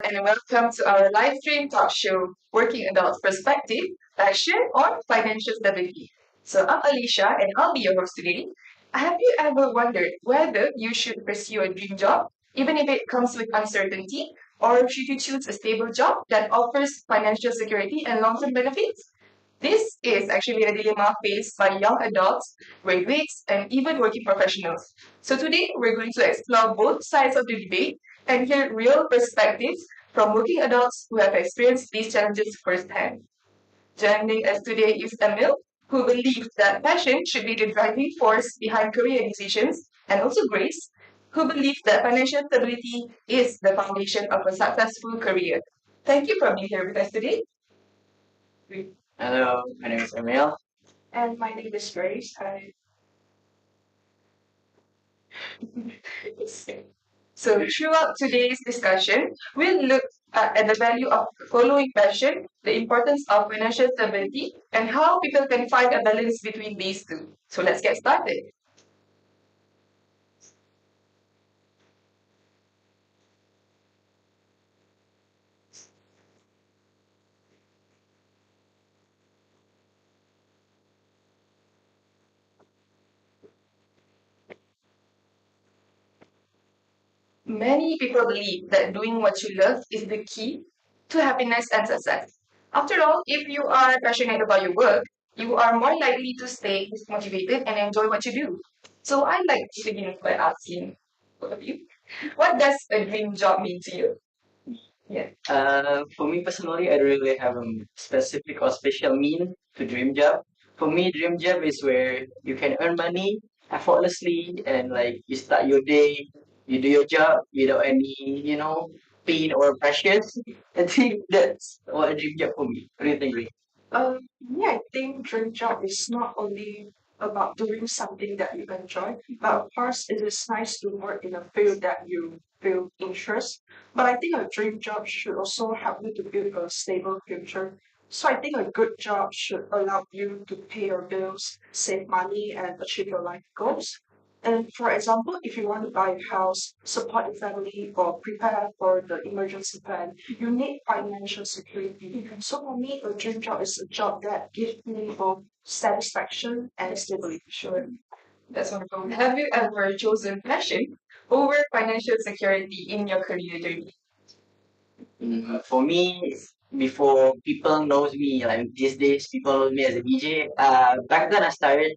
and welcome to our live stream talk show, Working Adult Perspective, Passion on Financial Stability. So I'm Alicia and I'll be your host today. Have you ever wondered whether you should pursue a dream job, even if it comes with uncertainty, or should you choose a stable job that offers financial security and long-term benefits? This is actually a dilemma faced by young adults, graduates, and even working professionals. So today we're going to explore both sides of the debate and hear real perspectives from working adults who have experienced these challenges firsthand. Joining us today is Emil, who believes that passion should be the driving force behind career decisions, and also Grace, who believes that financial stability is the foundation of a successful career. Thank you for being here with us today. Hello, my name is Emil. And my name is Grace. So throughout today's discussion, we'll look at the value of following passion, the importance of financial stability, and how people can find a balance between these two. So let's get started. Many people believe that doing what you love is the key to happiness and success. After all, if you are passionate about your work, you are more likely to stay motivated and enjoy what you do. So I'd like to begin by asking both of you, what does a dream job mean to you? Yeah. For me personally, I don't really have a specific or special mean to dream job. For me, dream job is where you can earn money effortlessly and like you start your day, you do your job without any, pain or pressures. I think that's what a dream job for me. What do you think, Ray? Yeah, I think dream job is not only about doing something that you enjoy, but of course it is nice to work in a field that you feel interest. But I think a dream job should also help you to build a stable future. So I think a good job should allow you to pay your bills, save money, and achieve your life goals. And for example, if you want to buy a house, support your family, or prepare for the emergency plan, you need financial security. So for me, a dream job is a job that gives me both satisfaction and stability. Sure. That's wonderful. Have you ever chosen passion over financial security in your career journey? For me, before people knows me, like these days, people know me as a DJ. Back then I started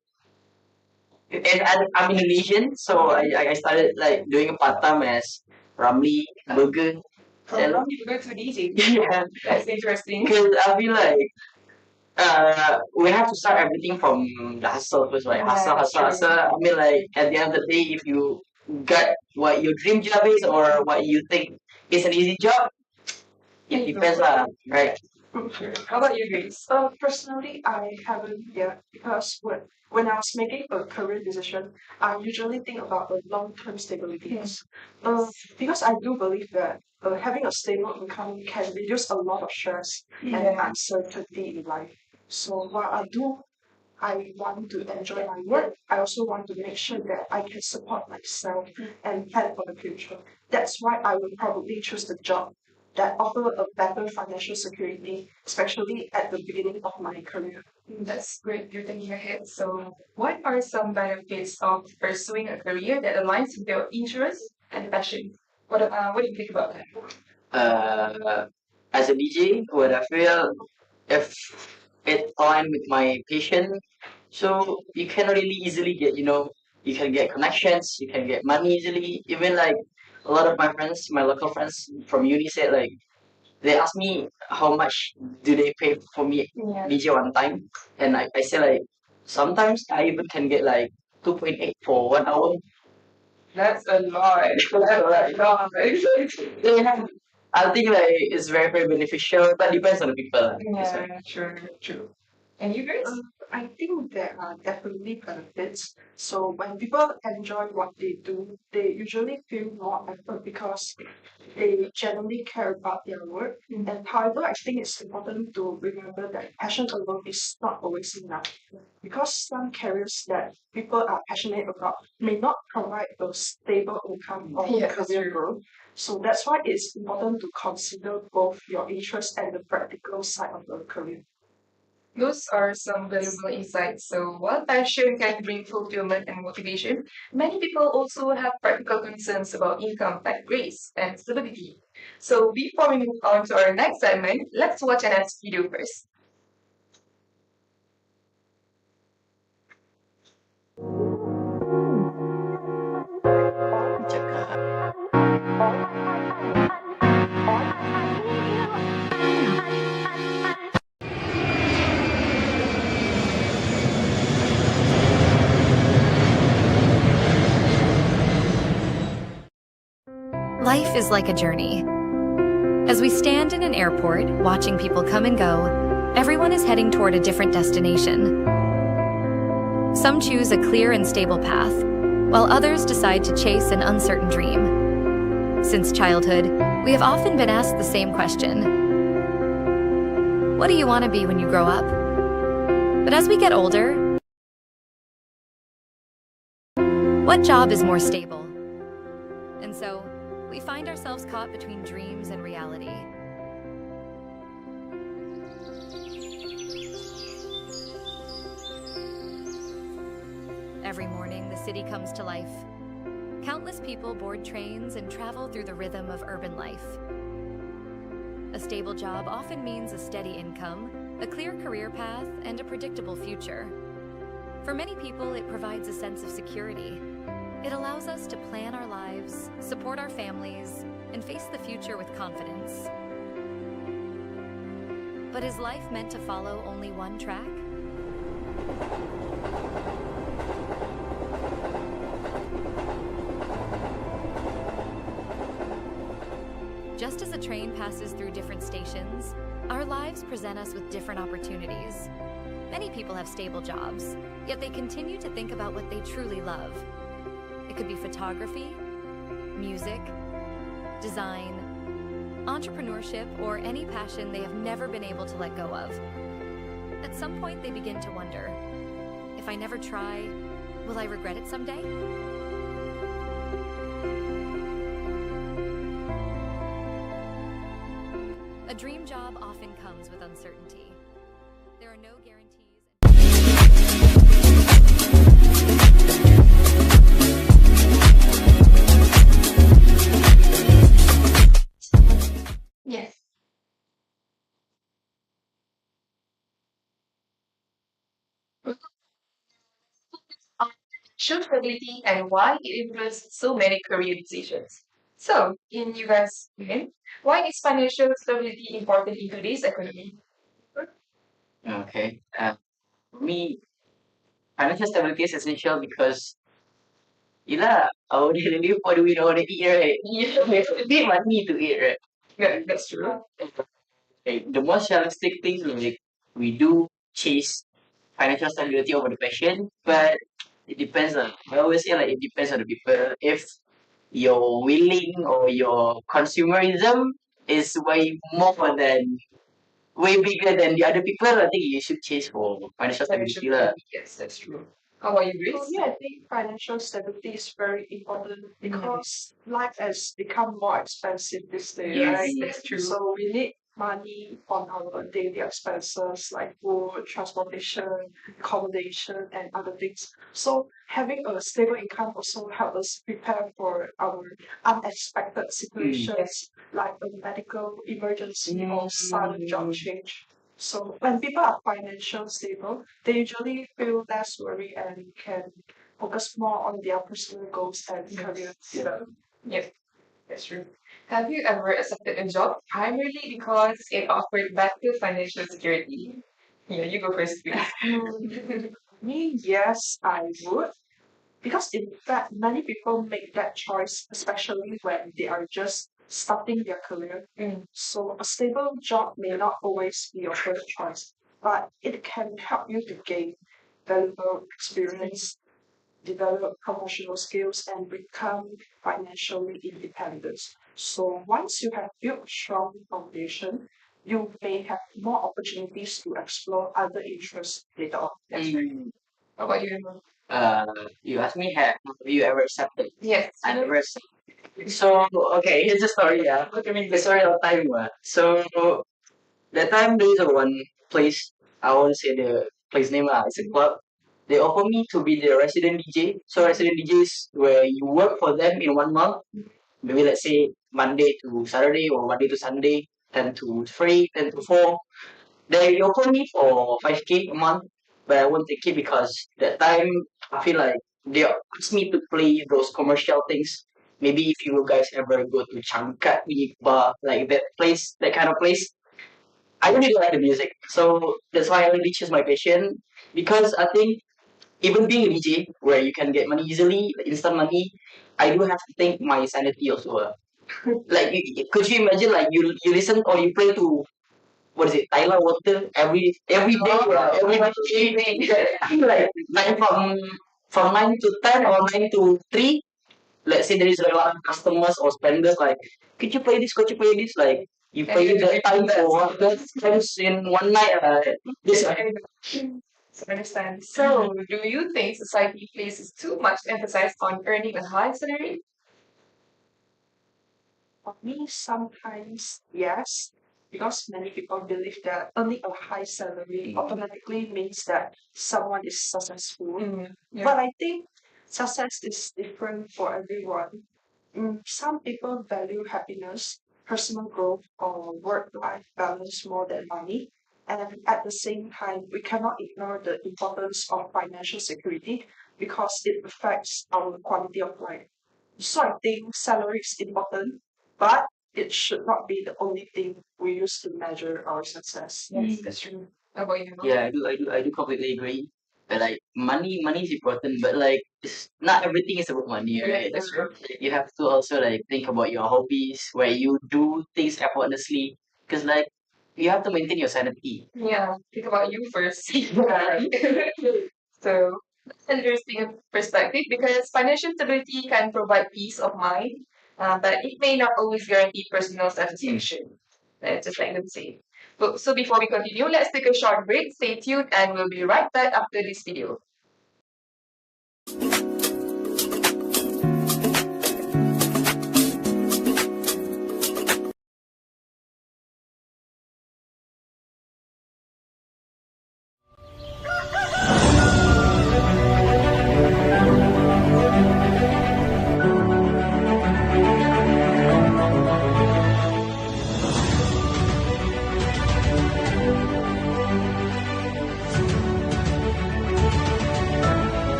and I'm Indonesian, so I started like doing a part time as Ramli burger. From And wrong you go to DJ. yeah, That's interesting. because I feel like we have to start everything from the hustle first, like hustle, Yeah, hustle, true. hustle. I mean, like at the end of the day, if you got what your dream job is or what you think is an easy job, it depends, lah, right? Sure. How about you, Grace? Personally, I haven't yet because when I was making a career decision, I usually think about the long-term stability. Because I do believe that having a stable income can reduce a lot of stress and uncertainty in life. So while I want to enjoy my work, I also want to make sure that I can support myself and plan for the future. That's why I would probably choose the job that offer a better financial security, especially at the beginning of my career. That's great. You're thinking ahead. So, what are some benefits of pursuing a career that aligns with your interests and passion? What do you think about that? As a DJ, what I feel if it aligned with my passion, so you can really easily get, you can get connections, you can get money easily. Even like a lot of my friends, my local friends from uni said like they asked me how much do they pay for me Yeah. DJ one time, and I say like sometimes I even can get like 2.8 for 1 hour. That's a lot. That's a lot. Yeah, I think like it's very very beneficial, but depends on the people. Lah. Yeah, true, true. And you guys? I think there are definitely benefits. So when people enjoy what they do, they usually feel more effort because they genuinely care about their work. And however, I think it's important to remember that passion alone is not always enough. Because some careers that people are passionate about may not provide a stable income or Yeah, that's career true. growth. So that's why it's important to consider both your interest and the practical side of the career. Those are some valuable insights. So, while passion can bring fulfillment and motivation, many people also have practical concerns about income, like grace and stability. So, before we move on to our next segment, let's watch an ads video first. Life is like a journey. As we stand in an airport, watching people come and go, everyone is heading toward a different destination. Some choose a clear and stable path, while others decide to chase an uncertain dream. Since childhood, we have often been asked the same question: what do you want to be when you grow up? But as we get older, what job is more stable? And so, we find ourselves caught between dreams and reality. Every morning, the city comes to life. Countless people board trains and travel through the rhythm of urban life. A stable job often means a steady income, a clear career path, and a predictable future. For many people, it provides a sense of security. It allows us to plan our lives, support our families, and face the future with confidence. But is life meant to follow only one track? Just as a train passes through different stations, our lives present us with different opportunities. Many people have stable jobs, yet they continue to think about what they truly love. It could be photography, music, design, entrepreneurship, or any passion they have never been able to let go of. At some point, they begin to wonder, if I never try, will I regret it someday? A dream job often comes with uncertainty. There are no guarantees. Yes. Show stability and why it influences so many career decisions. So, in you guys' opinion, why is financial stability important in today's economy? Okay. For me, financial stability is essential because yeah, our daily life, what do we know to eat, right? Yeah, We need money to eat, right? that's true. Like, the most realistic things like we do chase financial stability over the passion, but it depends on. I always say like it depends on the people. If your willing or your consumerism is way bigger than the other people, I think you should chase for financial Financial stability lah. stability, yes, that's true. How about you, For Grace? me, I think financial stability is very important because life has become more expensive these days, Yes, right? that's true. So we need money on our daily expenses like food, transportation, accommodation, and other things. So having a stable income also help us prepare for our unexpected situations like a medical emergency or sudden job change. So when people are financially stable, they usually feel less worry and can focus more on their personal goals and career development. Yes, that's true. Have you ever accepted a job primarily because it offered better financial security? Yeah, you go first, please. Me, yes, I would. Because in fact, many people make that choice, especially when they are just starting their career. Mm. So a stable job may not always be your first choice. but it can help you to gain valuable experience, develop professional skills, and become financially independent. So once you have built a strong foundation, you may have more opportunities to explore other interests later on. Mm. How about you, Emma? You asked me, have you ever accepted? Yes. I never accepted. So, okay, here's the story. Yeah, I mean, the story of time. So, that time there is a one place, I won't say the place name, it's a club. They offer me to be the resident DJ. So, resident DJ is where you work for them in 1 month. Maybe let's say Monday to Saturday or Monday to Sunday, 10 to 3, 10 to 4. They offer me for 5K a month, but I won't take it because that time I feel like they asked me to play those commercial things. Maybe if you guys ever go to Changkat bar, like that place, that kind of place, I really like the music. So that's why I really choose my passion because I think even being a DJ where you can get money easily, instant money, I do have to think my sanity also. Like, could you imagine like you listen or you play to what is it, Tyler Water every day, every day, like from 9 to 10 or 9 to 3. Let's say there is a lot of customers or spenders like, could you play this? Could you play this? Like you pay that time for what? Times in one night. This I understand. So, do you think society places too much emphasis on earning a high salary? For me, sometimes yes, because many people believe that earning a high salary automatically means that someone is successful. Yeah. But I think success is different for everyone. Some people value happiness, personal growth, or work-life balance more than money. And at the same time, we cannot ignore the importance of financial security because it affects our quality of life. So I think salary is important, but it should not be the only thing we use to measure our success. Yes, that's true. How about you? Yeah, I do completely agree. But like money is important, but like it's not everything is about money, right? That's true. You have to also like think about your hobbies where you do things effortlessly, because like you have to maintain your sanity. Yeah, think about you first. So, that's an interesting perspective because financial stability can provide peace of mind, but it may not always guarantee personal satisfaction. Just like them say. So before we continue, let's take a short break. Stay tuned and we'll be right back after this video.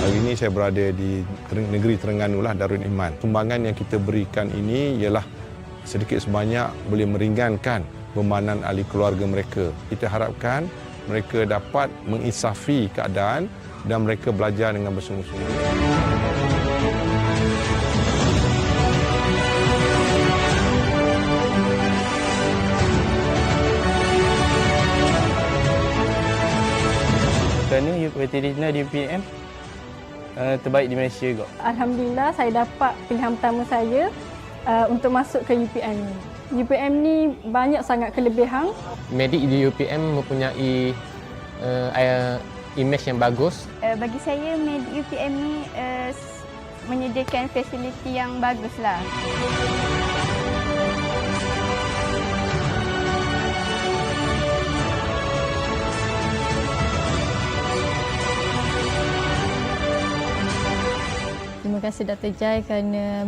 Hari ini saya berada di negeri Terengganu lah, Darul Iman. Sumbangan yang kita berikan ini ialah sedikit sebanyak boleh meringankan bebanan ahli keluarga mereka. Kita harapkan mereka dapat menginsafi keadaan dan mereka belajar dengan bersungguh-sungguh. Kerana veteriner di UPM terbaik di Malaysia juga. Alhamdulillah saya dapat pilihan pertama saya untuk masuk ke UPM ni. UPM ni banyak sangat kelebihan. Medik di UPM mempunyai imej yang bagus. Bagi saya, Medik UPM ni menyediakan fasiliti yang baguslah. Terima kasih Dr. Jai kerana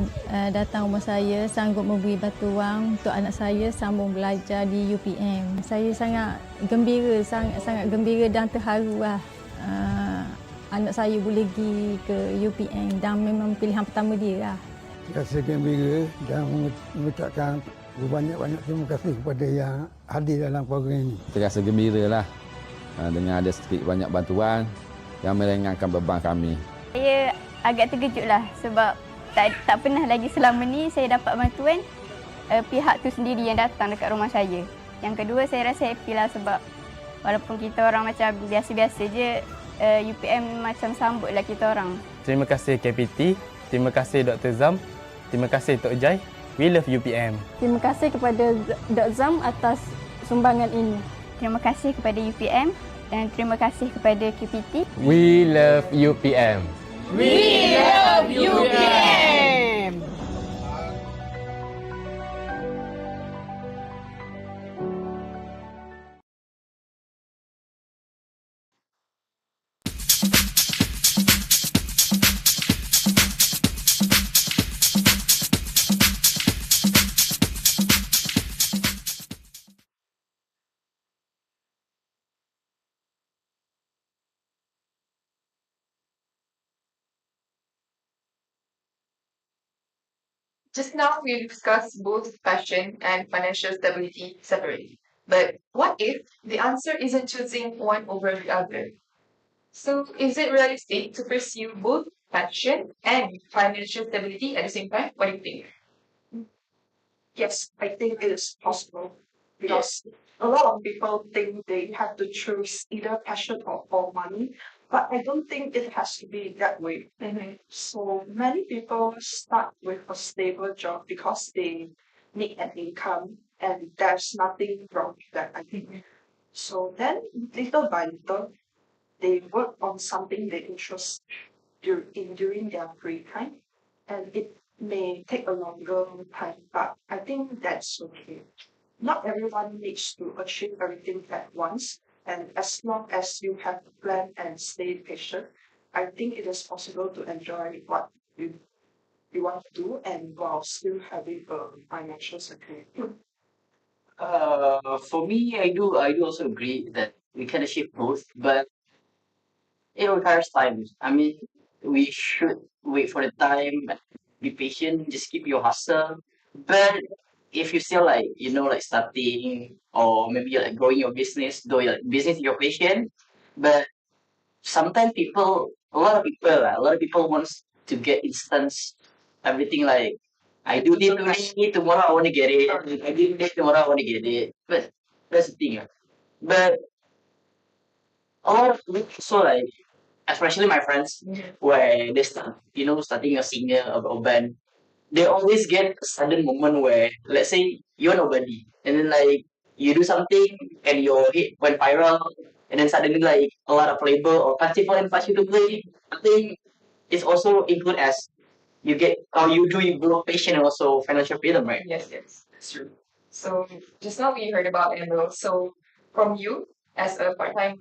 datang rumah saya, sanggup memberi bantuan untuk anak saya sambung belajar di UPM. Saya sangat gembira, sangat gembira dan terharu lah. Anak saya boleh pergi ke UPM dan memang pilihan pertama dia lah. Rasa gembira dan mengucapkan banyak-banyak terima kasih kepada yang hadir dalam program ini. Terasa gembira lah dengan ada sedikit banyak bantuan yang meringankan beban kami. Saya agak terkejut lah sebab tak pernah lagi selama ni saya dapat bantuan pihak tu sendiri yang datang dekat rumah saya. Yang kedua, saya rasa happy lah sebab walaupun kita orang macam biasa-biasa je, UPM macam sambut lah kita orang. Terima kasih KPT, terima kasih Dr. Zam, terima kasih Tok Jai. We love UPM. Terima kasih kepada Dr. Zam atas sumbangan ini. Terima kasih kepada UPM dan terima kasih kepada KPT. We love UPM. We love UPM! Just now we discussed both passion and financial stability separately. But what if the answer isn't choosing one over the other? So is it realistic to pursue both passion and financial stability at the same time? What do you think? Yes, I think it is possible because a lot of people think they have to choose either passion or money, but I don't think it has to be that way. So many people start with a stable job because they need an income, and there's nothing wrong with that, I think. So then, little by little, they work on something they interest during their free time, and it may take a longer time, but I think that's okay. Not everyone needs to achieve everything at once, and as long as you have a plan and stay patient, I think it is possible to enjoy what you want to do and while still having a financial security. For me, I do also agree that we can achieve both, but it requires time. I mean, we should wait for the time, be patient, just keep your hustle. But if you still like, like starting or maybe you're like growing your business, though your business is your passion, but sometimes a lot of people wants to get instant everything like, I do this today, tomorrow I want to get it. I do this, tomorrow I want to get it. But that's the thing. But a lot of people also like, especially my friends, where they start, starting a singer or band, they always get a sudden moment where, let's say, you're nobody, and then like you do something and your hit went viral, and then suddenly like a lot of label or festival invite you to play. I think it's also include as you get or you do both patient and also financial freedom, right? Yes, that's true. So just now we heard about Emerald. So from you as a part-time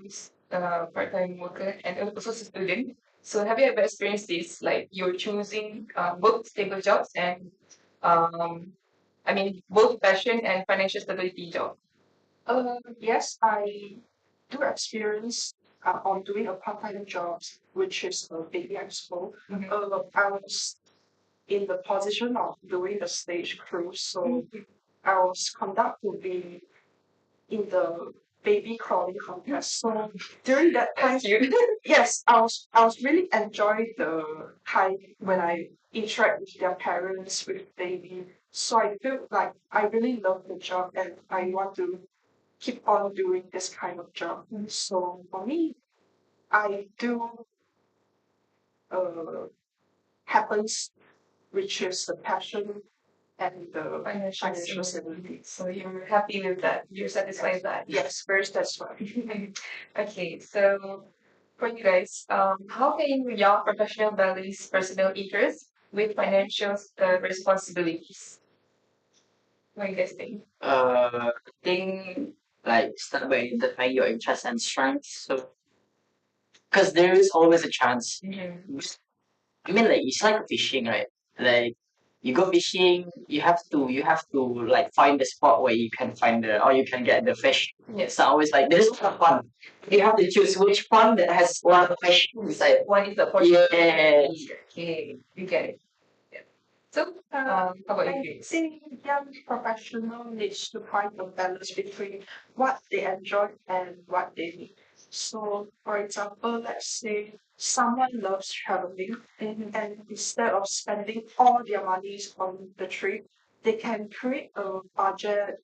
worker and also a student, so have you ever experienced this? Like you're choosing both stable jobs and both passion and financial stability job. Yes, I do experience on doing a part-time job, which is a baby expo. I was in the position of doing the stage crew, so I was conduct to be in the baby crawling contest. So during that time, yes, I was really enjoying the time when I interact with their parents, with baby. So I feel like I really love the job and I want to keep on doing this kind of job. So for me, I do happens which is the passion and the financial stability. So you're happy with that. You're satisfied with that. Yes, very satisfied. Okay, so for you guys, how can your professional balance personal interests with financial responsibilities? What do you guys think? I think like start by identifying your interests and strengths. So, because there is always a chance. I mean, like it's like fishing, right? Like you go fishing, you have to like find the spot where you can or you can get the fish. It's not always like there's a lot of pond. You have to choose which pond that has a lot of fish inside. One is the Yeah. Okay, you get it. Yeah. So, how about you I guys? think young professional needs to find a balance between what they enjoy and what they need. So, for example, let's say someone loves traveling and instead of spending all their monies on the trip, they can create a budget,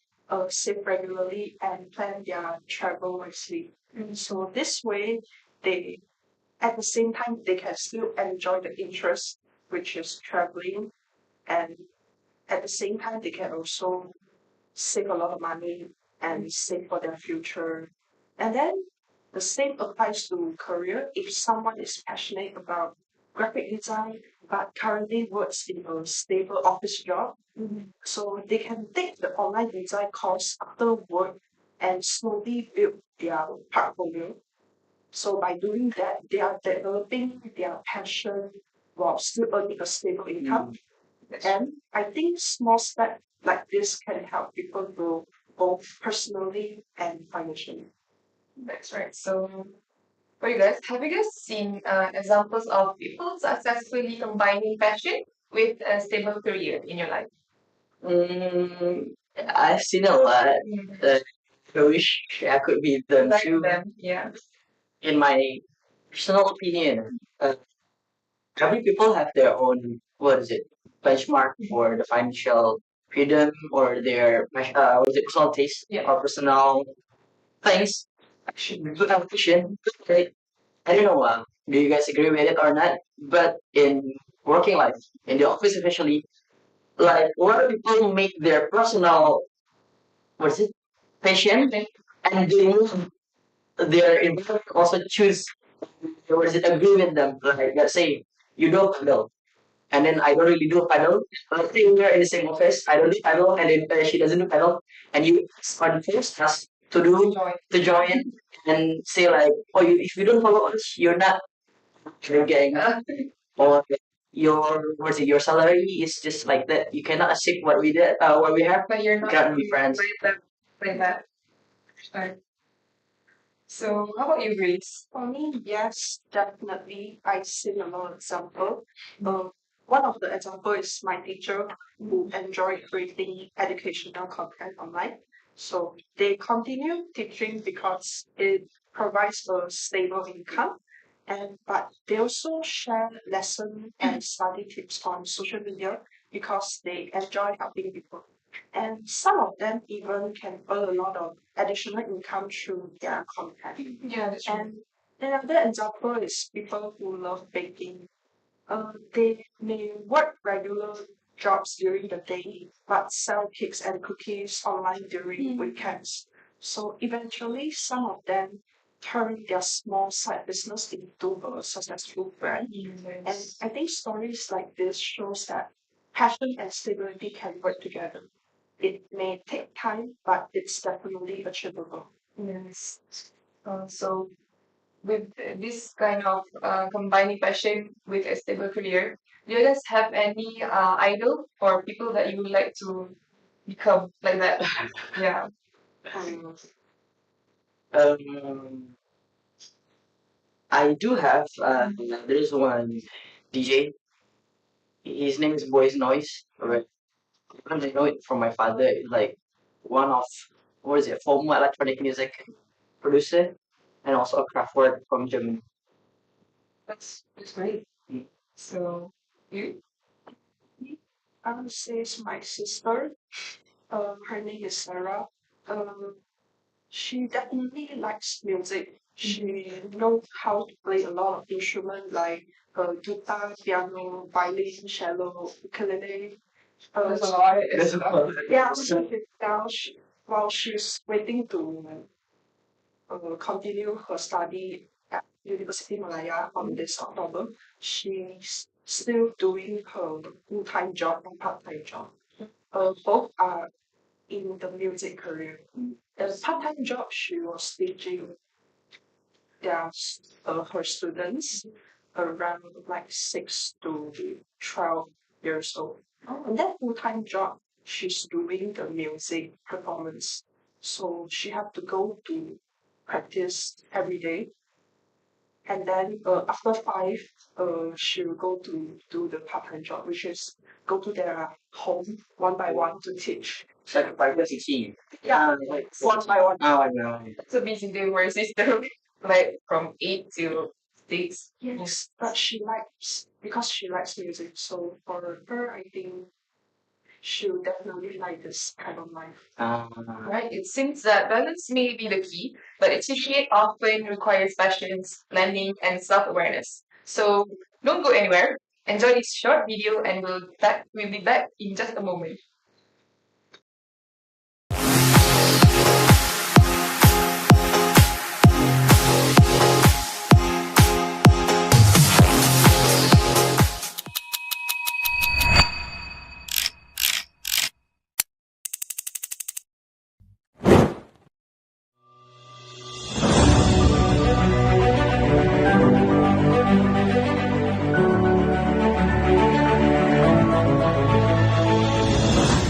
save regularly, and plan their travel wisely. So this way, they at the same time they can still enjoy the interest, which is traveling, and at the same time they can also save a lot of money and save for their future. And then the same applies to career. If someone is passionate about graphic design but currently works in a stable office job, so they can take the online design course after work and slowly build their portfolio. So by doing that, they are developing their passion while still earning a stable income. And I think small steps like this can help people grow both personally and financially. That's right. So, for you guys, have you guys seen examples of people successfully combining passion with a stable career in your life? I've seen a lot. I wish I could be them Like too. them, yeah. In my personal opinion, every people have their own, what is it, benchmark for the financial freedom or their what is it, personal taste or personal things. Good ambition. Right? I don't know. Do you guys agree with it or not? But in working life, in the office especially, like a lot of people make their personal, what is it, passion, and they move their environment also choose, what is it, agree with them. Like let's say you do paddle, and then I don't really do paddle. Let's say we're in the same office, I don't do paddle, and then she doesn't do paddle, and you force us to join and say like, oh, if you don't follow us, you're not getting or your what's it, your salary is just like that. You cannot accept what we did, what we have. But you're You not cannot be friends. like that. Right. So, how about you, Grace? For me, yes, definitely. I've seen a lot of example. One of the example is my teacher who enjoyed creating educational content online. So they continue teaching because it provides a stable income, and but they also share lesson and study tips on social media because they enjoy helping people. And some of them even can earn a lot of additional income through their content. Yeah, that's true. And another example is people who love baking. They may work regular jobs during the day, but sell cakes and cookies online during weekends. So eventually, some of them turn their small side business into a successful brand. And I think stories like this shows that passion and stability can work together. It may take time, but it's definitely achievable. Yes. So, with this kind of combining passion with a stable career, do you guys have any idol or people that you would like to become like that? Yeah. Um, I do have. There is one DJ. His name is Boys Noise. Right. I know it from my father. Like one of, what is it, former electronic music producer, and also a craft work from Germany. That's great. So, you? I would say it's my sister. Her name is Sarah. Um, she definitely likes music. She knows how to play a lot of instruments like guitar, piano, violin, cello, ukulele. There's a lot. That's all. Yeah, so now while she's waiting to continue her study at University Malaya on this October, she's still doing her full-time job and part-time job. Both are in the music career. The part-time job she was teaching her students around like 6 to 12 years old. And that full-time job, she's doing the music performance. So she have to go to practice every day. And then after 5, she will go to do the part-time job, which is go to their home one by one to teach. Like private teaching. Yeah, one by one. Oh, I know. So basically, we're sister, like from 8 to 6. Yes, but she likes because she likes music. So for her, I think should definitely like this kind of life. Right? It seems that balance may be the key, but achieving it often requires patience, planning, and self-awareness. So don't go anywhere. Enjoy this short video, and we'll be back in just a moment.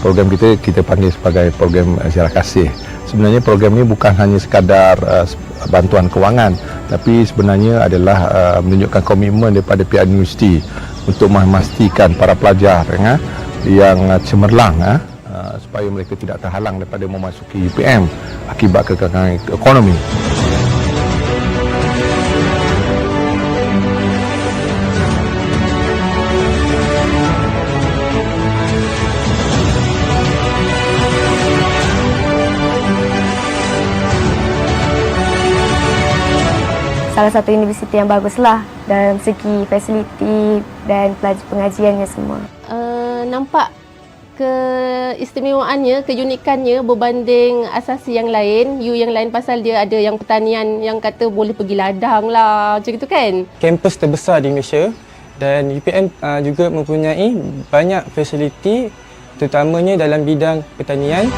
Program kita panggil sebagai program ziarah kasih. Sebenarnya program ini bukan hanya sekadar bantuan kewangan, tapi sebenarnya adalah menunjukkan komitmen daripada pihak universiti untuk memastikan para pelajar yang cemerlang supaya mereka tidak terhalang daripada memasuki UPM akibat kekekalan ekonomi. Salah satu universiti yang baguslah dalam segi fasiliti dan pengajiannya semua. Nampak keistimewaannya, keunikannya berbanding asasi yang lain, yang lain pasal dia ada yang pertanian yang kata boleh pergi ladang lah, macam itu kan. Kampus terbesar di Malaysia dan UPM juga mempunyai banyak fasiliti terutamanya dalam bidang pertanian.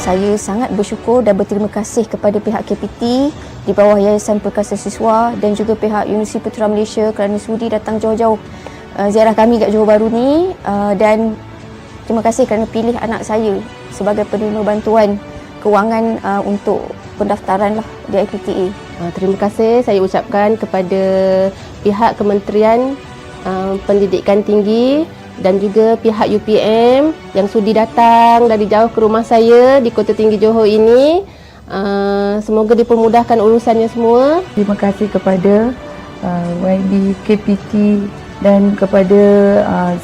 Saya sangat bersyukur dan berterima kasih kepada pihak KPT di bawah Yayasan Perkasa Siswa dan juga pihak Universiti Putra Malaysia kerana sudi datang jauh-jauh ziarah kami kat Johor Bahru ni, dan terima kasih kerana pilih anak saya sebagai penerima bantuan kewangan untuk pendaftaran lah di IPTA. Terima kasih saya ucapkan kepada pihak Kementerian Pendidikan Tinggi dan juga pihak UPM yang sudi datang dari jauh ke rumah saya di Kota Tinggi Johor ini. Semoga dipermudahkan urusannya semua. Terima kasih kepada YB KPT dan kepada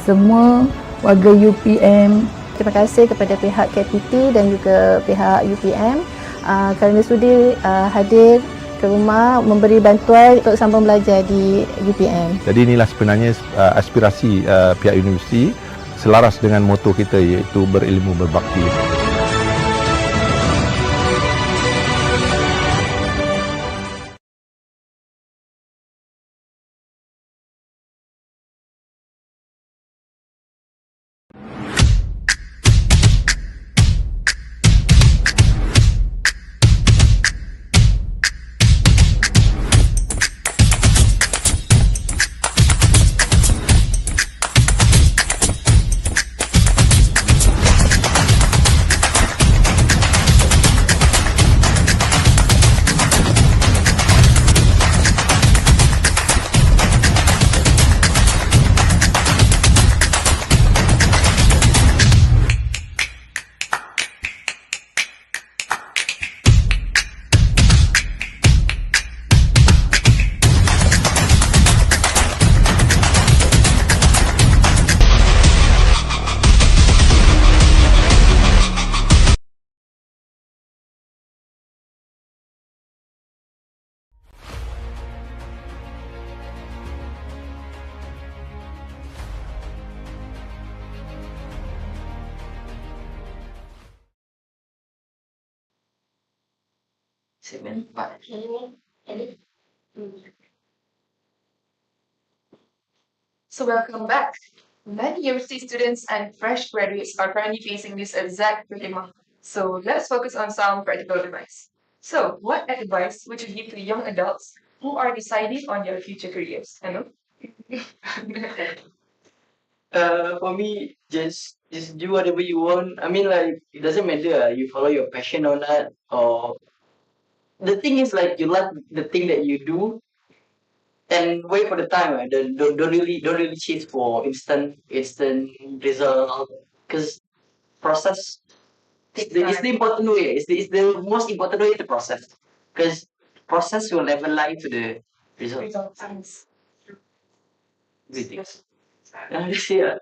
semua warga UPM. Terima kasih kepada pihak KPT dan juga pihak UPM kerana sudi hadir ke rumah memberi bantuan untuk sambung belajar di UPM. Jadi inilah sebenarnya aspirasi pihak universiti selaras dengan moto kita, iaitu berilmu berbakti. Segmen 4. So welcome back. Many university students and fresh graduates are currently facing this exact dilemma. So let's focus on some practical advice. So what advice would you give to young adults who are deciding on their future careers? Hello? For me, just do whatever you want. I mean, like, it doesn't matter you follow your passion or not, or the thing is, like, you like the thing that you do, and wait for the time. Right? Don't really chase for instant result, because process it's the important way. It's the most important way to process, because process will never lie to the result. Results. Everything. Yes. Yeah.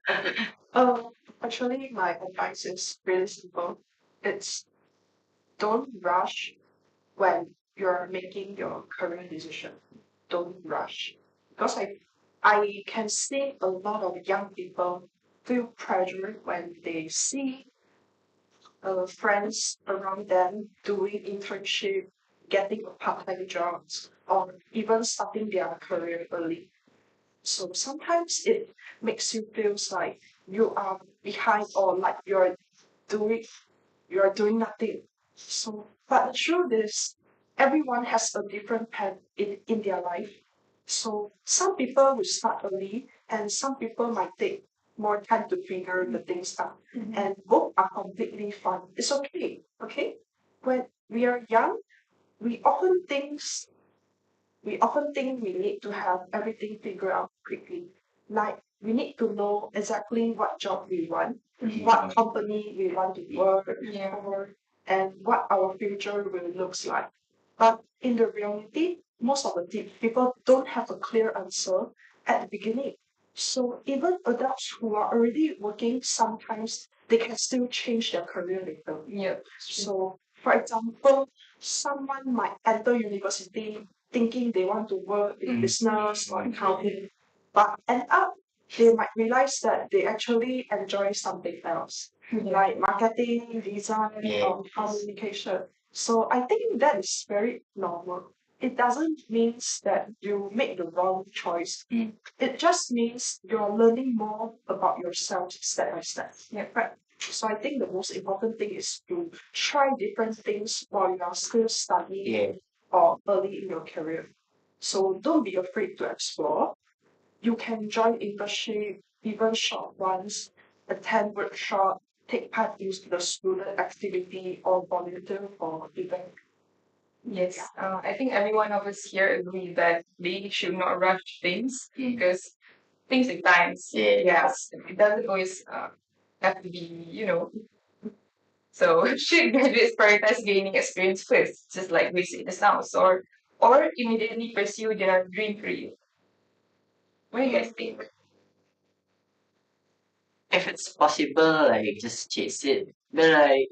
Actually, my advice is really simple. It's don't rush when you're making your career decision. Don't rush. Because I can see a lot of young people feel pressure when they see friends around them doing internship, getting a part-time jobs, or even starting their career early. So sometimes it makes you feel like you are behind or like doing you're doing nothing. So but the truth is everyone has a different path in their life. So some people will start early and some people might take more time to figure the things out. And both are completely fine. It's okay. Okay? When we are young, we often think we need to have everything figured out quickly. Like we need to know exactly what job we want, what company we want to work for, and what our future will looks like. But in the reality, most of the people don't have a clear answer at the beginning. So even adults who are already working, sometimes they can still change their career later. Yeah. So for example, someone might enter university thinking they want to work in business or accounting, but end up they might realize that they actually enjoy something else, like marketing, design, or communication. So I think that is very normal. It doesn't mean that you make the wrong choice. It just means you're learning more about yourself step by step. Yeah, right. So I think the most important thing is to try different things while you are still studying or early in your career. So don't be afraid to explore. You can join internship, even short ones, attend workshop, take part in the student activity or volunteer for event. Yes, I think every one of us here agree that they should not rush things because things take time. Yes, it doesn't always have to be, So should graduates prioritize gaining experience first, just like we said just now, or immediately pursue their dream career? What do you guys think? If it's possible, like just chase it. But like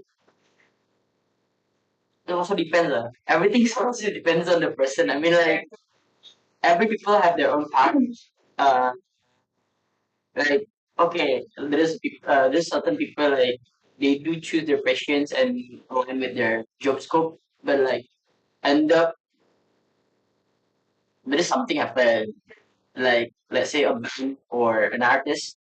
it also depends. Everything also depends on the person. I mean, like every people have their own path. Uh, like okay, there's certain people like they do choose their passions and align with their job scope, but like end up there is something happen. Like let's say a band or an artist,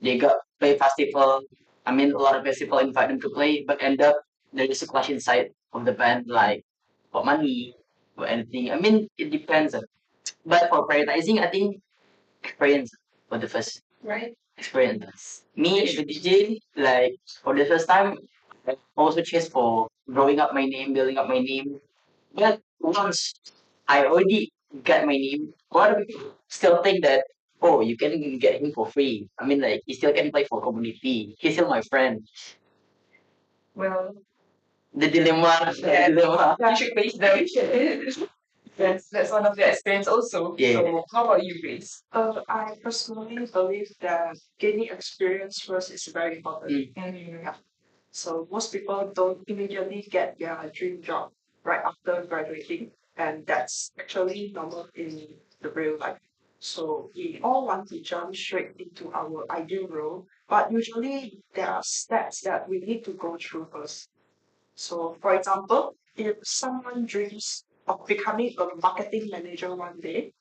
they got play festival. I mean, a lot of festival invite them to play, but end up there is a clash inside of the band, like for money or anything. I mean, it depends. But for prioritizing, I think experience for the first Right? experience. Me as a DJ, like for the first time, I also chase for growing up my name, building up my name. But once I already got my name, a lot of people still think that oh, you can get him for free. I mean, like he still can play for community. He's still my friend. Well, The dilemma, yeah, the dilemma. you should face them. That's one of the experience also. Yeah. So how about you, Grace? I personally believe that gaining experience first is very important. Yeah. So most people don't immediately get their dream job right after graduating, and that's actually normal in the real life. So we all want to jump straight into our ideal role, but usually there are steps that we need to go through first. So, for example, if someone dreams of becoming a marketing manager one day,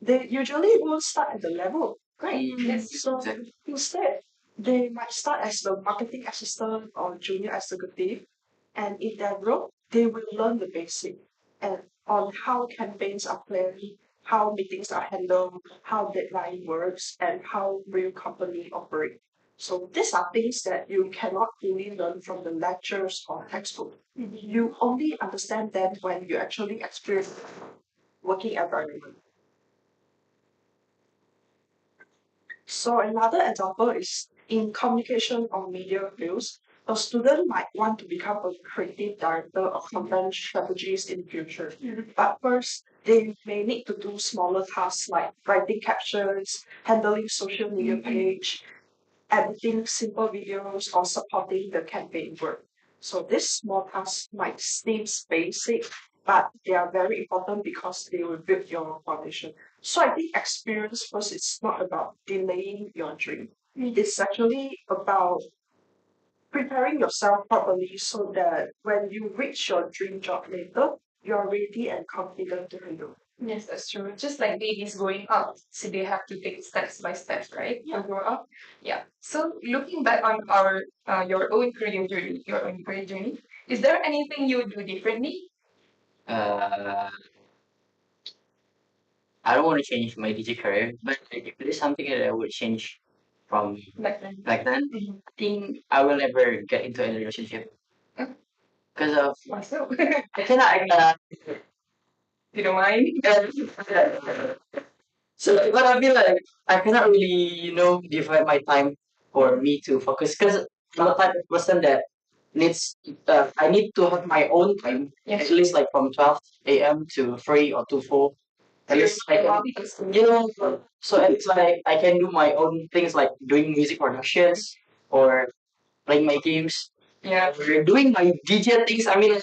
they usually won't start at the level, right? So instead, they might start as the marketing assistant or junior executive, and in that role, they will learn the basic and on how campaigns are planned, how meetings are handled, how deadline works, and how real company operate. So these are things that you cannot really learn from the lectures or textbook. You only understand them when you actually experience working environment. So another example is in communication or media fields, a student might want to become a creative director or content strategist in the future. But first, they may need to do smaller tasks like writing captions, handling social media page, editing simple videos, or supporting the campaign work. So these small tasks might seem basic, but they are very important because they will build your foundation. So I think experience first is not about delaying your dream. It's actually about preparing yourself properly so that when you reach your dream job later, you're ready and confident to handle. Yes, that's true. Just like babies growing up, so they have to take steps by steps, right? To grow up. Yeah. So looking back on our your own career journey, is there anything you would do differently? Uh, I don't want to change my DJ career, but if there's something that I would change from Back then. back then, I think I will never get into any relationship because of Why so? I cannot. You don't mind? So, but I feel like I cannot really, divide my time for me to focus because I'm the type of person that needs. I need to have my own time, Yes. at least like from 12 a.m. to 3 or to 4. At least I can, so it's like I can do my own things like doing music productions or playing my games. Yeah. Or doing my DJ things. I mean,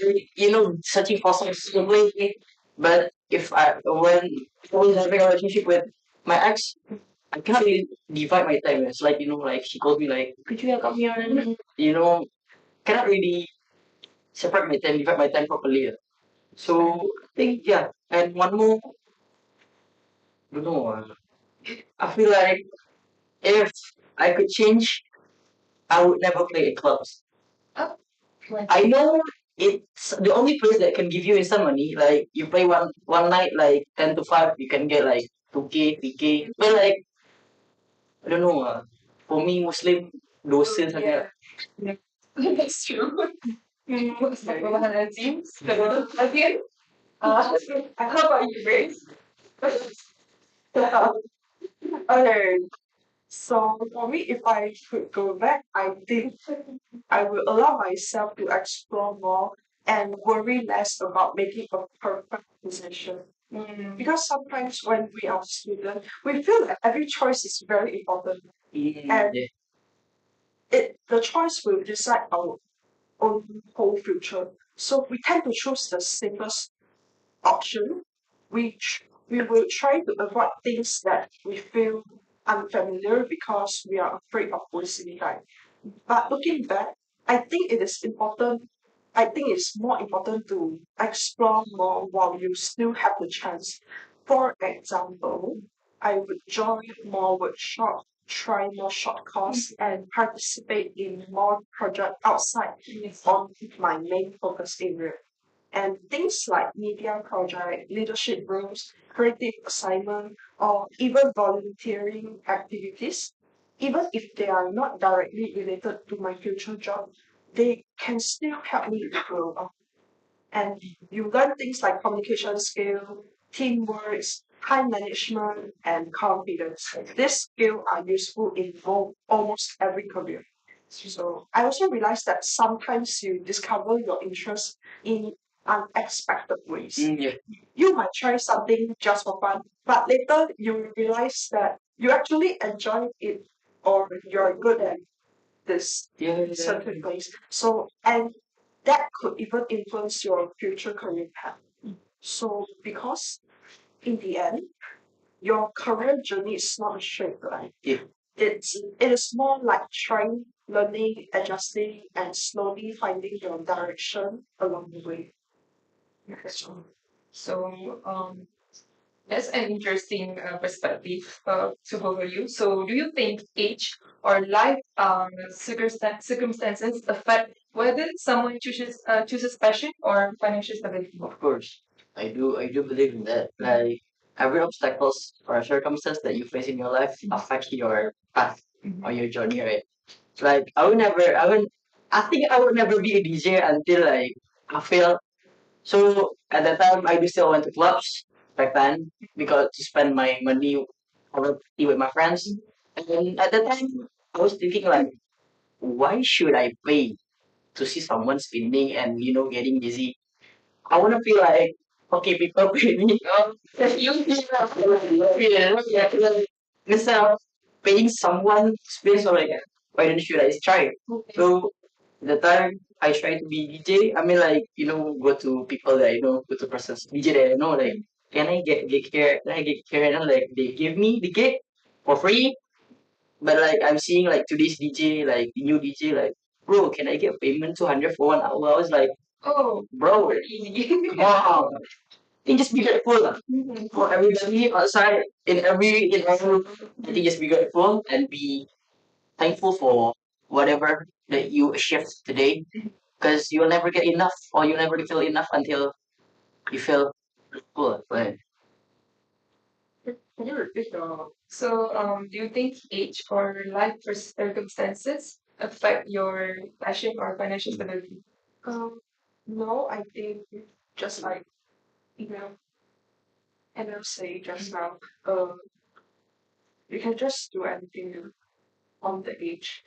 searching for songs to play. But if when I was having a relationship with my ex, I cannot really divide my time. It's like, like she called me like, could you help me on? Cannot really divide my time properly. So I think, yeah. And one more, don't know. I feel like if I could change, I would never play in clubs. Oh, why? I know it's the only place that can give you instant money. Like you play one night like 10 to 5, you can get like 2K, 3K. But like I don't know. For me, Muslim dosa sangat. Yeah. That's true. Astagfirullahaladzim. Again, how about you, Grace? Okay, so for me, if I could go back, I think I will allow myself to explore more and worry less about making a perfect decision. Because sometimes when we are students, we feel that every choice is very important, and the choice will decide our own whole future. So we tend to choose the safest option. We will try to avoid things that we feel unfamiliar because we are afraid of wasting time. But looking back, I think it is important. I think it's more important to explore more while you still have the chance. For example, I would join more workshops, try more short course, and participate in more projects outside on my main focus area. And things like media project, leadership roles, creative assignment, or even volunteering activities, even if they are not directly related to my future job, they can still help me to grow up. And you learn things like communication skill, teamwork, time management, and confidence. These skills are useful in almost every career. So I also realized that sometimes you discover your interest in unexpected ways. Yeah. You might try something just for fun, but later you realize that you actually enjoy it or you're good at this certain place. So and that could even influence your future career path. So because in the end, your career journey is not a straight line. Yeah. It is more like trying, learning, adjusting, and slowly finding your direction along the way. So, that's an interesting perspective to both of you. So, do you think age or life circumstances affect whether someone chooses passion or financial stability? Of course, I do believe in that. Like every obstacles or circumstance that you face in your life affect your path or your journey, right? Like I think I would never be a DJ until like I feel. So at that time, I do still went to clubs back then because to spend my money or party with my friends. And at the time, I was thinking like, why should I pay to see someone spinning and getting dizzy? I want to feel like, okay, people pay me. You feel like instead of paying someone to spin, so like, why don't you guys try? So the time I try to be DJ, I mean like go to people that go to persons DJ that like, can I get here? Can I get here? And then, like they give me the gig for free. But like I'm seeing like today's DJ, like the new DJ, like, bro, can I get payment 200 for 1 hour? I was like, Oh, bro, easy. come on. I think just be grateful lah. For everybody outside in every room. I think just be grateful and be thankful for whatever that you achieved today. Because you'll never get enough or you'll never feel enough until you feel full. Right? Can you repeat So, do you think age or life circumstances affect your passion or financial stability? No, I think just like you know, Emil say just now, you can just do anything on the age.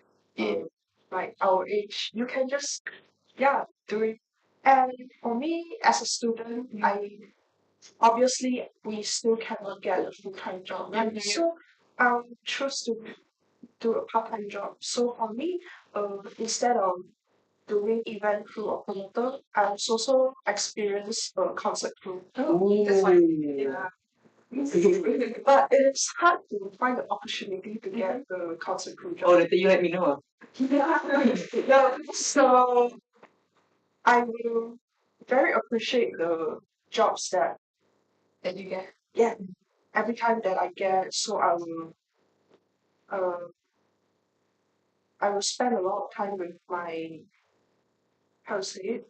Like our age, you can just do it. And for me as a student, I obviously we still cannot get a full time job. And so choose to do a part time job. So for me, instead of doing event crew or promoter, I also experienced a concert crew. That's why but it's hard to find the opportunity to get the concert crew job. Oh, later you let me know. Yeah, so I will very appreciate the jobs that you get. Yeah, every time that I get, so uh, I will spend a lot of time with my how to say it,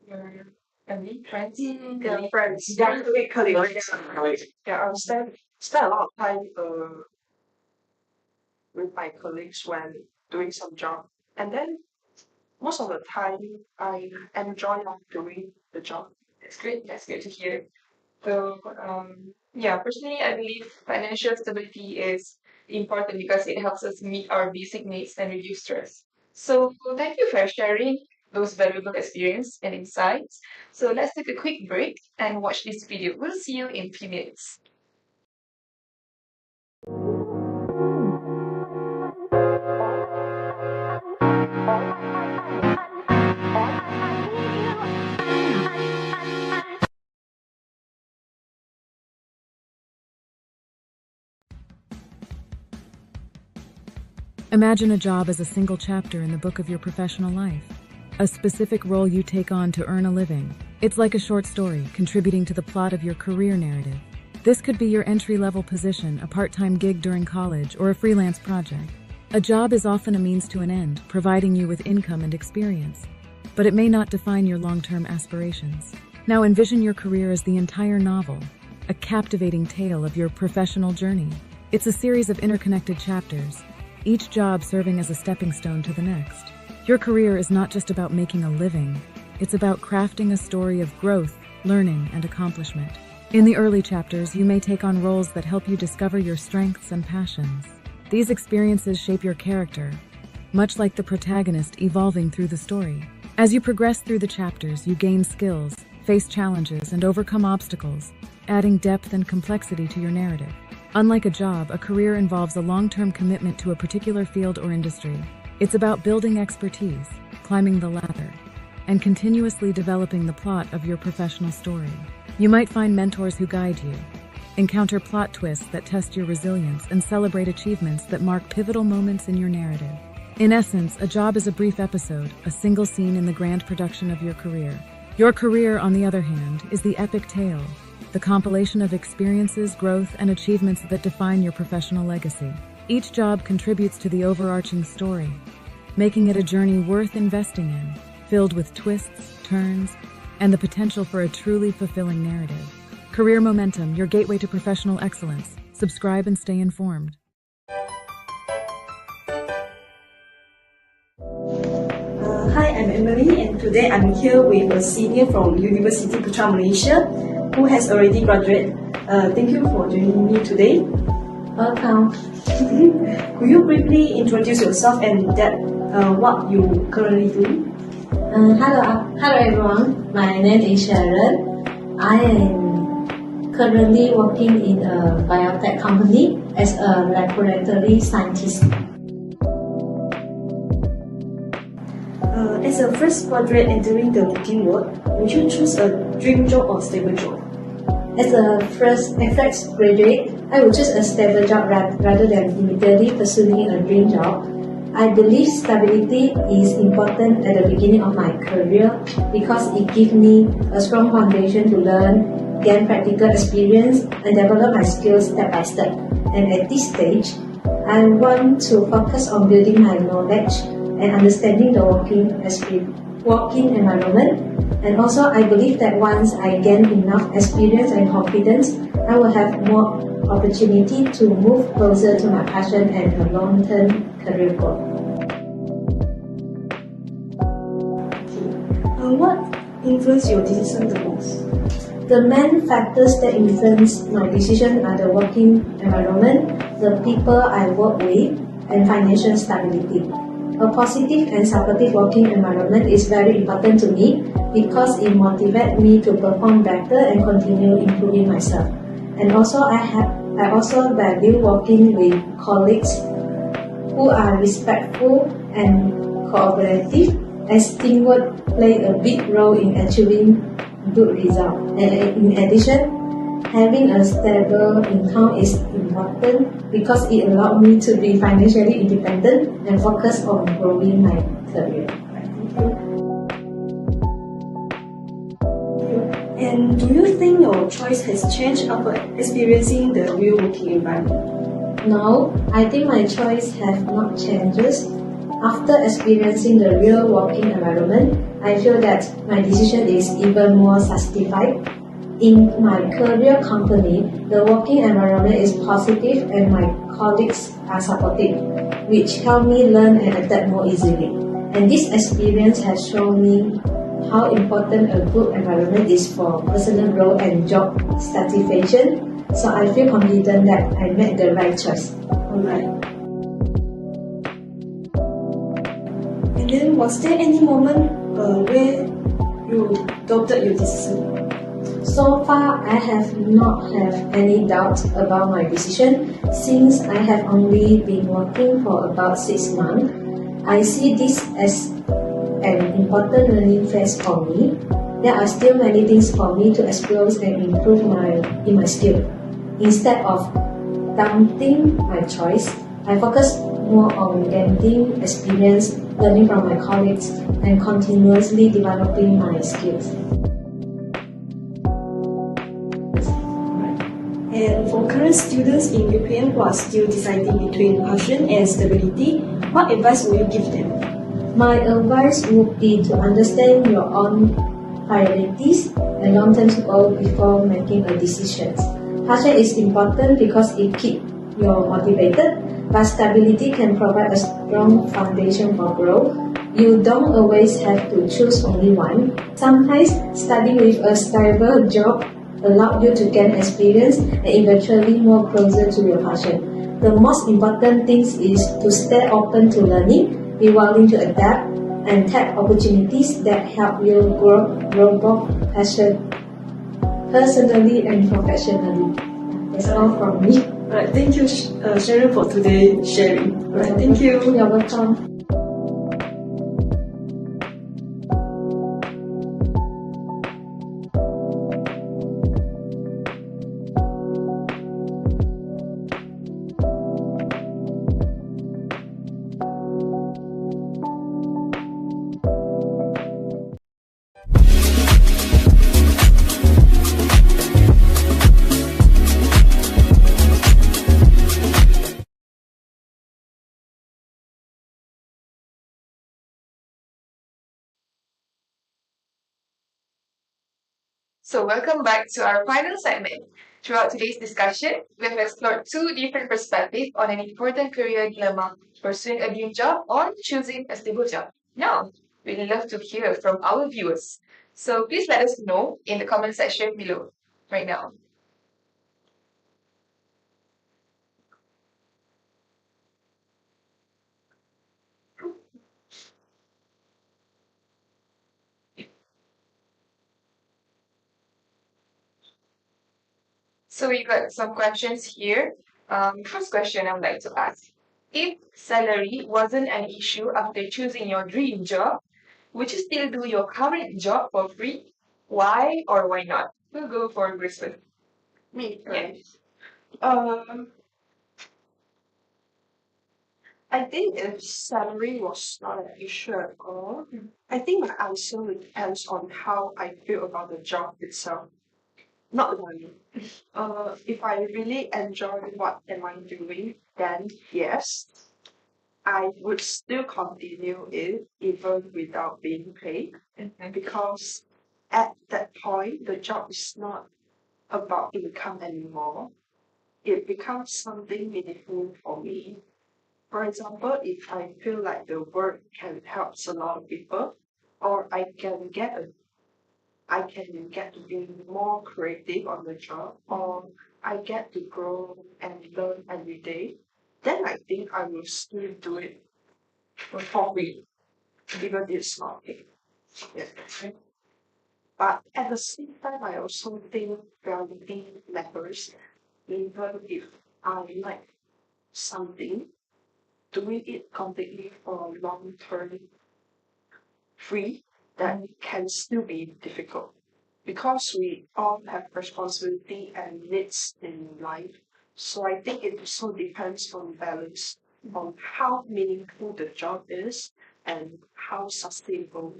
Your family, friends, yeah, friends, colleagues. Yeah, I'll spend a lot of time with my colleagues when doing some job, and then most of the time I enjoy doing the job. That's great. That's good to hear. So, yeah, personally, I believe financial stability is important because it helps us meet our basic needs and reduce stress. So, thank you for sharing those valuable experience and insights. So, let's take a quick break and watch this video. We'll see you in a few minutes. Imagine a job as a single chapter in the book of your professional life. A specific role you take on to earn a living. It's like a short story, contributing to the plot of your career narrative. This could be your entry-level position, a part-time gig during college, or a freelance project. A job is often a means to an end, providing you with income and experience. But it may not define your long-term aspirations. Now envision your career as the entire novel, a captivating tale of your professional journey. It's a series of interconnected chapters, each job serving as a stepping stone to the next. Your career is not just about making a living, it's about crafting a story of growth, learning, and accomplishment. In the early chapters, you may take on roles that help you discover your strengths and passions. These experiences shape your character, much like the protagonist evolving through the story. As you progress through the chapters, you gain skills, face challenges, and overcome obstacles, adding depth and complexity to your narrative. Unlike a job, a career involves a long-term commitment to a particular field or industry. It's about building expertise, climbing the ladder, and continuously developing the plot of your professional story. You might find mentors who guide you, encounter plot twists that test your resilience, and celebrate achievements that mark pivotal moments in your narrative. In essence, a job is a brief episode, a single scene in the grand production of your career. Your career, on the other hand, is the epic tale, the compilation of experiences, growth, and achievements that define your professional legacy. Each job contributes to the overarching story, making it a journey worth investing in, filled with twists, turns, and the potential for a truly fulfilling narrative. Career Momentum, your gateway to professional excellence. Subscribe and stay informed. Hi, I'm Emily, and today I'm here with a senior from University Putra Malaysia who has already graduated. Thank you for joining me today. Welcome. Could you briefly introduce yourself and that what you currently do? Hello everyone. My name is Sharon. I am currently working in a biotech company as a laboratory scientist. As a fresh graduate entering the working world, would you choose a dream job or stable job? As a fresh graduate, I would choose a stable job rather than immediately pursuing a dream job. I believe stability is important at the beginning of my career because it gives me a strong foundation to learn, gain practical experience, and develop my skills step by step. And at this stage, I want to focus on building my knowledge and understanding the working environment. And also, I believe that once I gain enough experience and confidence, I will have more opportunity to move closer to my passion and a long-term career goal. What influenced your decision the most? The main factors that influence my decision are the working environment, the people I work with, and financial stability. A positive and supportive working environment is very important to me because it motivates me to perform better and continue improving myself. And also, I also value working with colleagues who are respectful and cooperative, as teamwork play a big role in achieving good results. And in addition, having a stable income is important because it allows me to be financially independent and focus on growing my career. And do you think your choice has changed after experiencing the real working environment? No, I think my choice has not changed. After experiencing the real working environment, I feel that my decision is even more justified. In my career company, the working environment is positive and my colleagues are supportive, which help me learn and adapt more easily. And this experience has shown me how important a good environment is for personal growth and job satisfaction. So I feel confident that I made the right choice. Alright. And then was there any moment where you doubted your decision? So far, I have not had any doubt about my decision since I have only been working for about 6 months. I see this as an important learning phase for me. There are still many things for me to explore and improve in my skill. Instead of doubting my choice, I focus more on gaining experience, learning from my colleagues, and continuously developing my skills. And for current students in UPM who are still deciding between passion and stability, what advice would you give them? My advice would be to understand your own priorities and long-term goals before making a decision. Passion is important because it keeps you motivated, but stability can provide a strong foundation for growth. You don't always have to choose only one. Sometimes studying with a stable job allows you to gain experience and eventually move closer to your passion. The most important thing is to stay open to learning, be willing to adapt, and take opportunities that help you grow both personally and professionally. That's all from me. Alright, thank you, Sharon, for today's sharing. Alright, thank you. You're welcome. So welcome back to our final segment. Throughout today's discussion, we have explored two different perspectives on an important career dilemma, pursuing a dream job or choosing a stable job. Now, we'd love to hear from our viewers. So please let us know in the comment section below right now. So we got some questions here. First question I would like to ask. If salary wasn't an issue after choosing your dream job, would you still do your current job for free? Why or why not? We'll go for Brisbane. Me Yeah. first. I think if salary was not an issue at all, I think my answer would depends on how I feel about the job itself, not the money. If I really enjoy what am I doing, then yes, I would still continue it even without being paid, because at that point the job is not about income anymore. It becomes something meaningful for me. For example, if I feel like the work can help a lot of people, or I can get to be more creative on the job, or I get to grow and learn every day, then I think I will still do it for free, even if it's not paid. Yeah. But at the same time, I also think reality matters. Even if I like something, doing it completely for long term free, that can still be difficult, because we all have responsibility and needs in life. So I think it also depends on balance, on how meaningful the job is and how sustainable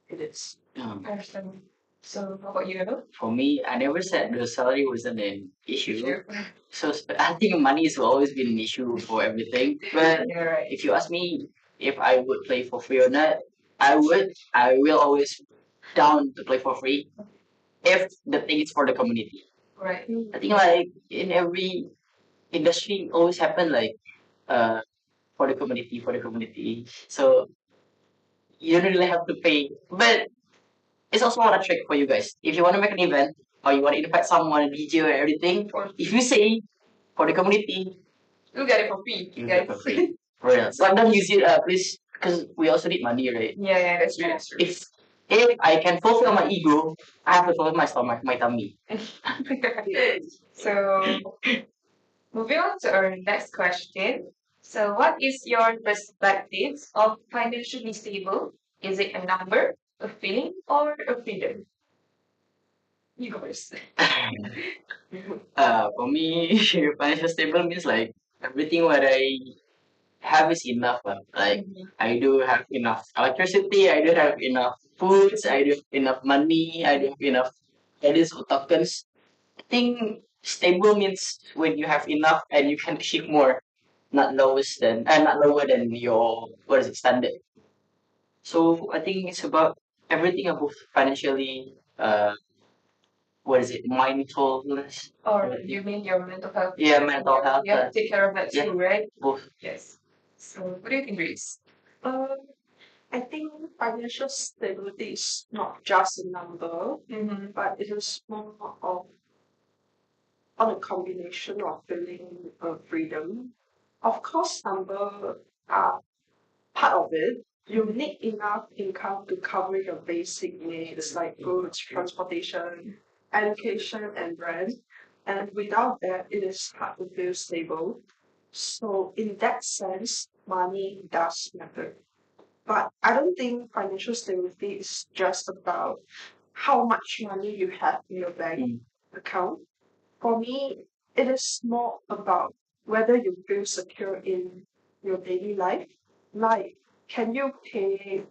it is. Understand. So how about you, Eva? For me, I never said the salary wasn't an issue. Sure. So I think money has always been an issue for everything. But You're right. if you ask me if I would play for free or not, I would. I will always down to play for free if the thing is for the community. Right. I think like in every industry always happen like for the community. So you don't really have to pay. But it's also not a trick for you guys. If you want to make an event or you want to invite someone, a DJ or everything, if you say for the community, You get it for free. you get it for free. For real. But don't use it, please, because we also need money, right? Yeah, that's true. That's true. If I can fulfill my ego, I have to fulfill my stomach, my tummy. So moving on to our next question. So what is your perspective of financially stable? Is it a number, a feeling, or a freedom? You go first. For me, financial stable means like everything what I have is enough. Like I do have enough electricity, I do have enough foods, I do have enough money, I do have enough credits or tokens. I think stable means when you have enough and you can achieve more, not lower than your what is it standard. So I think it's about everything above financially. What is it? Mindfulness. Or you mean your mental health? Yeah, mental health. You have to take care of that yeah, too, right? both. Yes. So what do you think, Grace? I think financial stability is not just a number, but it is more of on a combination of feeling freedom. Of course, number are part of it. You need enough income to cover your basic needs like goods, transportation, education, and rent. And without that, it is hard to feel stable. So, in that sense, money does matter. But I don't think financial stability is just about how much money you have in your bank account. For me, it is more about whether you feel secure in your daily life. Like, can you pay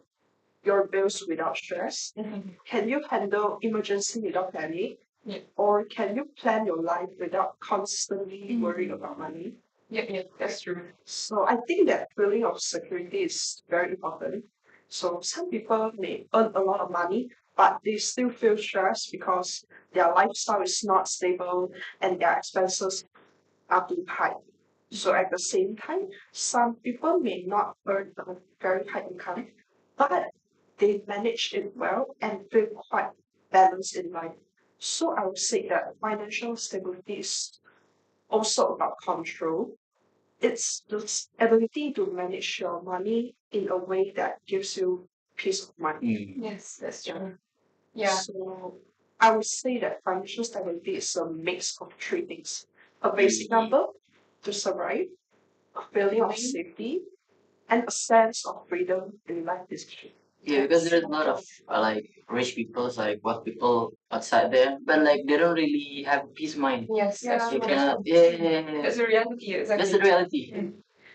your bills without stress? Can you handle emergency without panic? Or can you plan your life without constantly worrying about money? Yeah, that's true. So I think that feeling of security is very important. So some people may earn a lot of money, but they still feel stressed because their lifestyle is not stable and their expenses are too high. So at the same time, some people may not earn a very high income, but they manage it well and feel quite balanced in life. So I would say that financial stability is also about control. It's the ability to manage your money in a way that gives you peace of mind. Yes, that's true. Yeah. So I would say that financial stability is a mix of three things: a basic number to survive, a feeling of safety, and a sense of freedom in life decision. Yeah, because there's a lot of like rich people, like what people outside there, but like they don't really have peace mind. Yes, Yeah, that's They true. cannot. Yeah, That's the reality, that's exactly. the reality.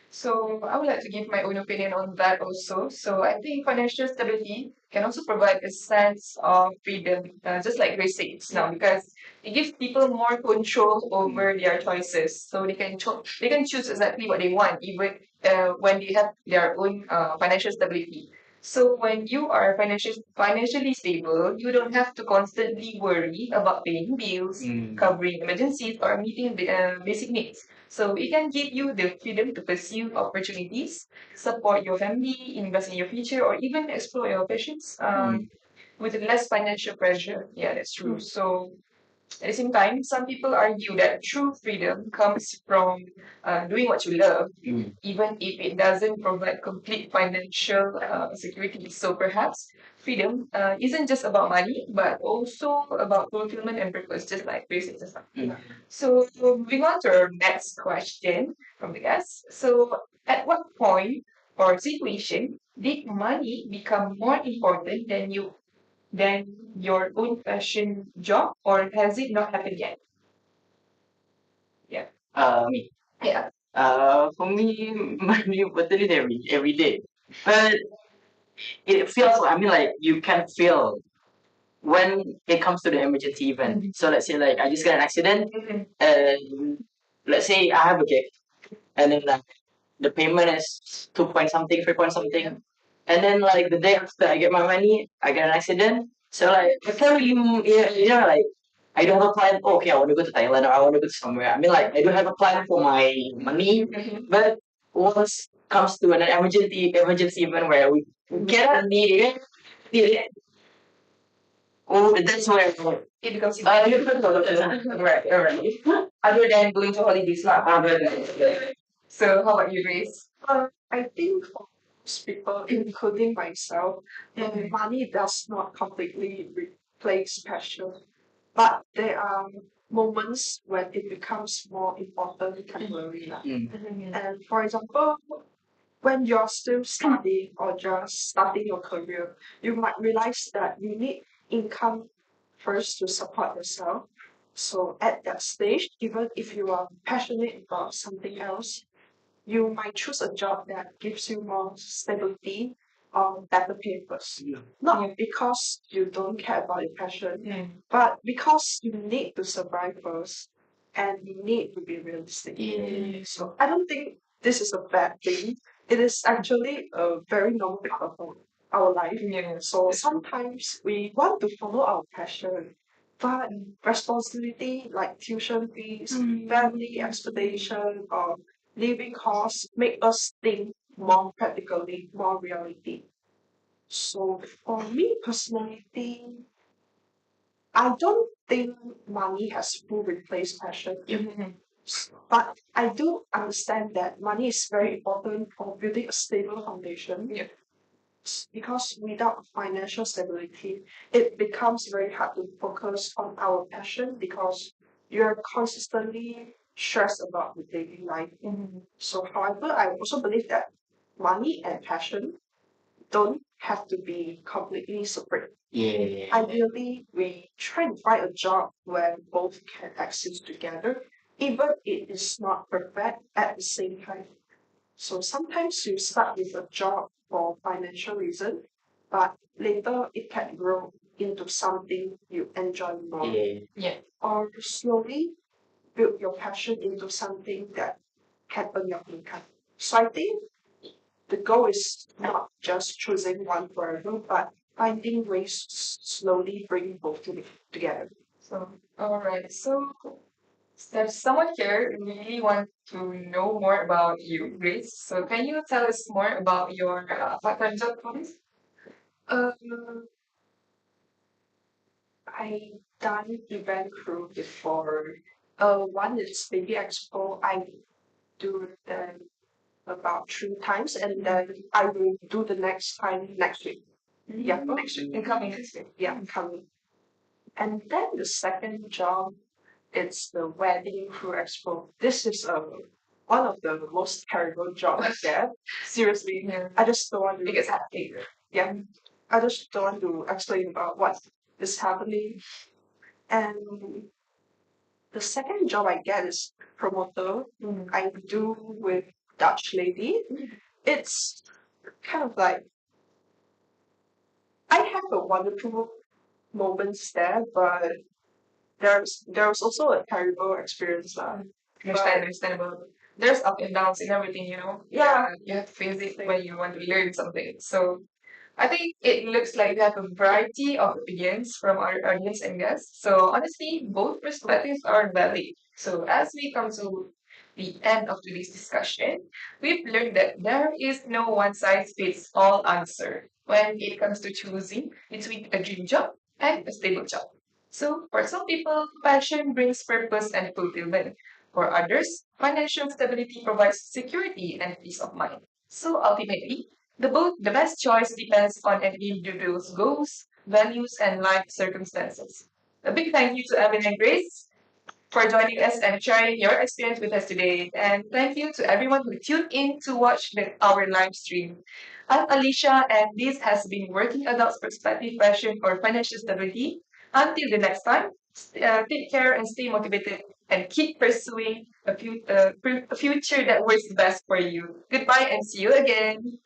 So I would like to give my own opinion on that also. So I think financial stability can also provide a sense of freedom, just like Grace said just now, because it gives people more control over their choices. So they can choose exactly what they want, even when they have their own financial stability. So when you are financially stable, you don't have to constantly worry about paying bills, covering emergencies, or meeting the basic needs. So it can give you the freedom to pursue opportunities, support your family, invest in your future, or even explore your passions with less financial pressure. Yeah, that's true. So at the same time, some people argue that true freedom comes from doing what you love, even if it doesn't provide complete financial security. So perhaps freedom isn't just about money, but also about fulfillment and purpose, just like basic just now. So moving on to our next question from the guests. So at what point or situation did money become more important than your own passion job, or has it not happened yet? Yeah. Me. Yeah. For me, money literally every day, but it feels. I mean, like you can feel when it comes to the emergency event. So let's say like I just got an accident, and let's say I have a gig, and then like the payment is 2 point something, 3 point something, and then like the day after I get my money, I get an accident. So like I can't really, like I don't have a plan. Oh, okay, I want to go to Thailand or I want to go to somewhere. I mean, like I don't have a plan for my money, but once comes to an emergency event where we cannot need it. Oh, that's where It becomes right, right. Other than going to holidays lah. So how about you, Grace? I think for most people, including myself, money does not completely replace passion, but there are moments when it becomes more important temporarily. And for example, when you're still studying or just starting your career, you might realize that you need income first to support yourself. So at that stage, even if you are passionate about something else, you might choose a job that gives you more stability or better pay first. Not because you don't care about your passion, but because you need to survive first and you need to be realistic. So I don't think this is a bad thing. It is actually a very normal part of our life. So sometimes we want to follow our passion, but responsibility like tuition fees, family expectation, or living costs make us think more practically, more reality. So for me personally, I don't think money has full replaced passion. But I do understand that money is very important for building a stable foundation. Because without financial stability, it becomes very hard to focus on our passion because you're constantly stressed about the daily life. So, however, I also believe that money and passion don't have to be completely separate. Yeah. Ideally, we try to find a job where both can exist together, even if it is not perfect at the same time. So sometimes you start with a job for financial reason, but later it can grow into something you enjoy more. Yeah. Or slowly build your passion into something that can earn your income. So I think the goal is not just choosing one forever, but finding ways to slowly bring both together. So all right. So there's someone here who really want to know more about you, Grace. So can you tell us more about your part-time job, please? Uh, I done event crew before. One is Baby Expo. I do them about 3 times, and then I will do the next time next week. Yeah, next week. Incoming next week. Yeah, coming. And then the second job, it's the wedding crew expo. This is one of the most terrible jobs I get. Seriously, I just don't want to. Because happy. Yeah, I just don't want to explain about what is happening. And the second job I get is promoter. I do with Dutch lady. It's kind of like I have a wonderful moments there, but there's also a terrible experience lah. Understandable. There's up and downs in everything, you know. Yeah. You have to face it when you want to learn something. So I think it looks like we have a variety of opinions from our audience and guests. So honestly, both perspectives are valid. So as we come to the end of today's discussion, we've learned that there is no one size fits all answer when it comes to choosing between a dream job and a stable job. So for some people, passion brings purpose and fulfillment. For others, financial stability provides security and peace of mind. So ultimately, the best choice depends on an individual's goals, values, and life circumstances. A big thank you to Evan and Grace for joining us and sharing your experience with us today. And thank you to everyone who tuned in to watch our live stream. I'm Alicia, and this has been Working Adults Perspective Passion or Financial Stability. Until the next time, take care and stay motivated and keep pursuing a future that works best for you. Goodbye and see you again.